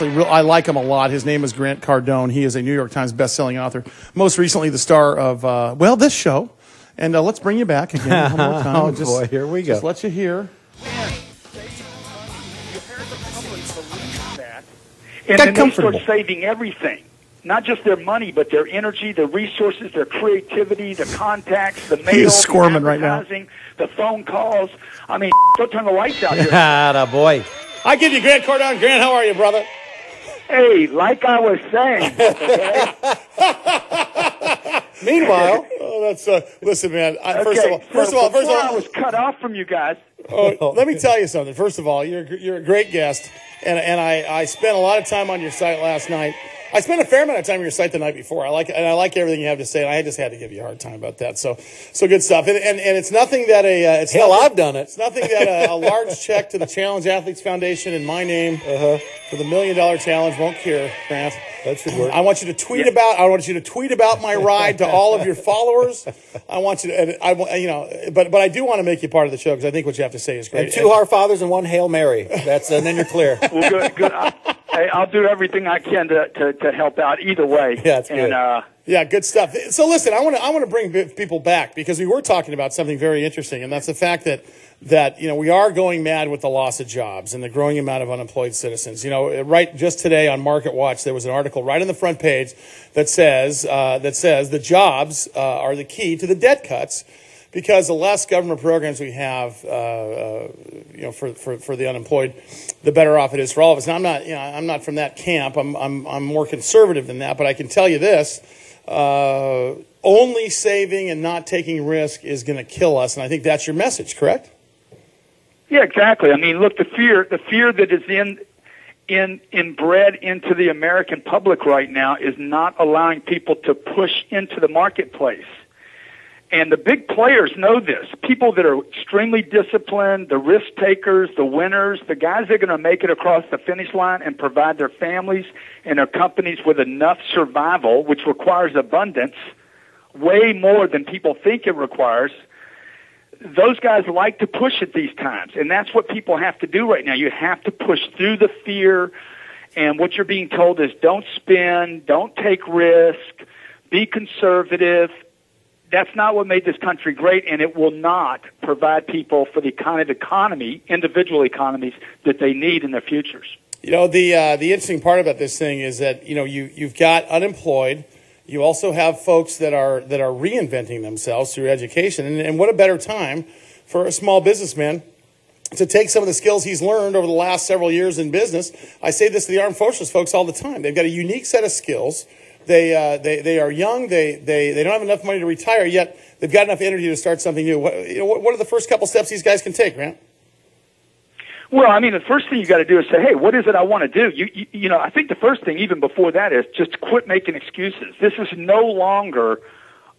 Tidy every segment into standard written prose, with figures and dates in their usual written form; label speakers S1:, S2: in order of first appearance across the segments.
S1: I like him a lot. His name is Grant Cardone. He is a New York Times best-selling author. Most recently, the star of, this show. And let's bring you back again one more time.
S2: Oh, boy, here we go.
S1: Just let you hear.
S3: And then they start saving everything. Not just their money, but their energy, their resources, their creativity, the contacts, the mail,
S1: squirming right now.
S3: The phone calls. I mean, don't turn the lights out here.
S2: Ah, boy.
S1: I give you Grant Cardone. Grant, how are you, brother?
S3: Hey, like I was saying. Okay?
S2: Meanwhile,
S1: listen, man.
S3: First of all, I was cut off from you guys.
S1: Let me tell you something. First of all, you're a great guest, and I spent a lot of time on your site last night. I spent a fair amount of time on your site the night before. I like everything you have to say, and I just had to give you a hard time about that. So good stuff. And it's nothing that
S2: I've done it.
S1: It's nothing that a large check to the Challenge Athletes Foundation in my name for the $1 Million Challenge won't cure, Grant.
S2: That should work.
S1: I want you to tweet about my ride to all of your followers. I want you to, but I do want to make you part of the show because I think what you have to say is great.
S2: And 2 Our Fathers and 1 Hail Mary. And then you're clear.
S3: Well, good. I'll do everything I can to help out either way.
S2: Yeah, that's good.
S1: Yeah, good stuff. So listen, I want to bring people back because we were talking about something very interesting, and that's the fact that we are going mad with the loss of jobs and the growing amount of unemployed citizens. Right just today on Market Watch, there was an article right on the front page that says the jobs are the key to the debt cuts. Because the less government programs we have, for the unemployed, the better off it is for all of us. Now, I'm not from that camp. I'm more conservative than that. But I can tell you this: only saving and not taking risk is going to kill us. And I think that's your message, correct?
S3: Yeah, exactly. I mean, look, the fear that is inbred into the American public right now is not allowing people to push into the marketplace. And the big players know this. People that are extremely disciplined, the risk takers, the winners, the guys that are going to make it across the finish line and provide their families and their companies with enough survival, which requires abundance, way more than people think it requires. Those guys like to push at these times. And that's what people have to do right now. You have to push through the fear. And what you're being told is don't spend, don't take risk, be conservative. That's not what made this country great, and it will not provide people for the kind of economy, individual economies, that they need in their futures.
S1: The interesting part about this thing is that you've got unemployed. You also have folks that are reinventing themselves through education, and what a better time for a small businessman to take some of the skills he's learned over the last several years in business. I say this to the armed forces folks all the time. They've got a unique set of skills. They are young. They don't have enough money to retire yet. They've got enough energy to start something new. What are the first couple steps these guys can take, Grant?
S3: Well, I mean, the first thing you got to do is say, hey, what is it I want to do? I think the first thing, even before that, is just quit making excuses. This is no longer,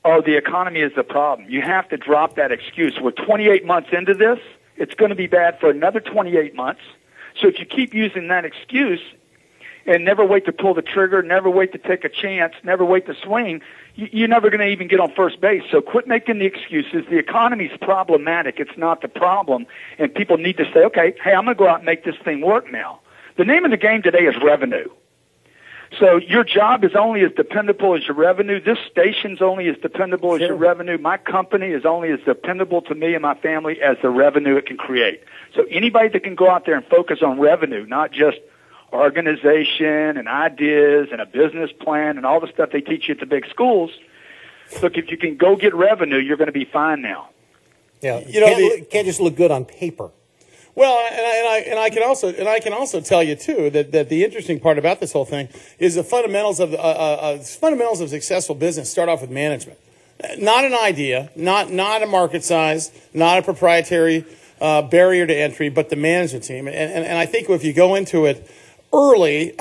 S3: the economy is the problem. You have to drop that excuse. We're 28 months into this. It's going to be bad for another 28 months. So if you keep using that excuse and never wait to pull the trigger, never wait to take a chance, never wait to swing, you're never going to even get on first base. So quit making the excuses. The economy's problematic. It's not the problem. And people need to say, okay, hey, I'm going to go out and make this thing work now. The name of the game today is revenue. So your job is only as dependable as your revenue. This station's only as dependable as your revenue. My company is only as dependable to me and my family as the revenue it can create. So anybody that can go out there and focus on revenue, not just organization and ideas and a business plan and all the stuff they teach you at the big schools. Look, if you can go get revenue, you're going to be fine now.
S2: Yeah, it can't just look good on paper.
S1: Well, and I can also tell you too that the interesting part about this whole thing is the fundamentals of successful business start off with management, not an idea, not a market size, not a proprietary barrier to entry, but the management team. And I think if you go into it early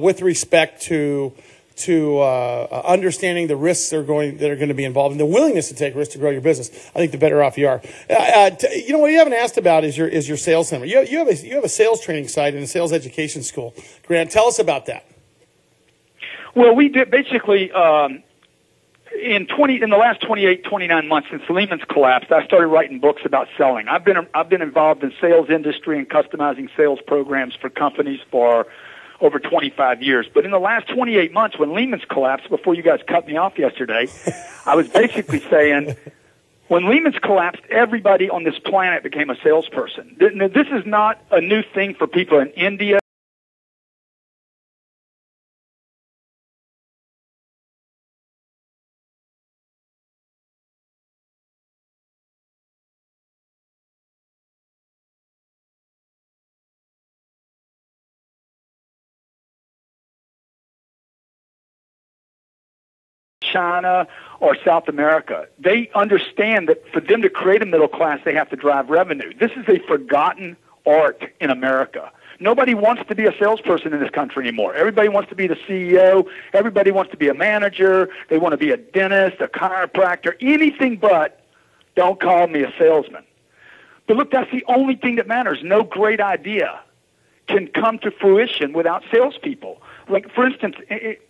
S1: with respect to understanding the risks that are going to be involved and the willingness to take risks to grow your business, I think the better off you are. What you haven't asked about is your sales center. You have a sales training site and a sales education school. Grant, tell us about that.
S3: Well, we did basically in the last 28, 29 months since Lehman's collapsed, I started writing books about selling. I've been involved in sales industry and customizing sales programs for companies for over 25 years. But in the last 28 months, when Lehman's collapsed, before you guys cut me off yesterday, I was basically saying, when Lehman's collapsed, everybody on this planet became a salesperson. This is not a new thing for people in India. China or South America. They understand that for them to create a middle class, they have to drive revenue. This is a forgotten art in America. Nobody wants to be a salesperson in this country anymore. Everybody wants to be the CEO. Everybody wants to be a manager. They want to be a dentist, a chiropractor, anything but don't call me a salesman. But look, that's the only thing that matters. No great idea can come to fruition without salespeople. Like, for instance,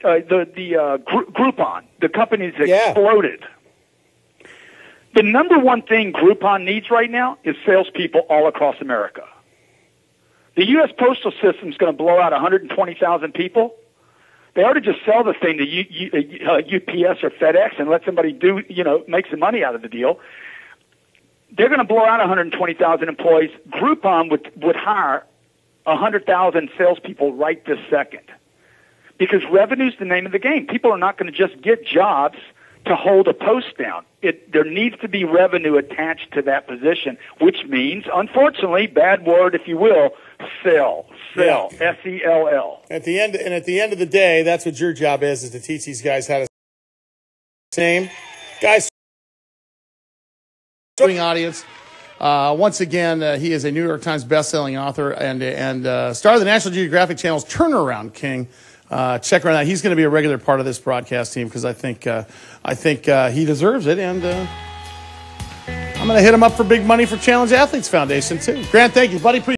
S3: Groupon, the company that's exploded. The number one thing Groupon needs right now is salespeople all across America. The U.S. postal system is going to blow out 120,000 people. They ought to just sell the thing to UPS or FedEx and let somebody make some money out of the deal. They're going to blow out 120,000 employees. Groupon would hire 100,000 salespeople right this second. Because revenue's the name of the game. People are not going to just get jobs to hold a post down. There needs to be revenue attached to that position, which means, unfortunately, bad word if you will, sell, S-E-L-L.
S1: At the end of the day, that's what your job is to teach these guys how to name. Guys, audience. Once again, he is a New York Times best-selling author and star of the National Geographic Channel's Turnaround King. Check around that. He's going to be a regular part of this broadcast team because I think he deserves it. And I'm going to hit him up for big money for Challenge Athletes Foundation too. Grant, thank you, buddy.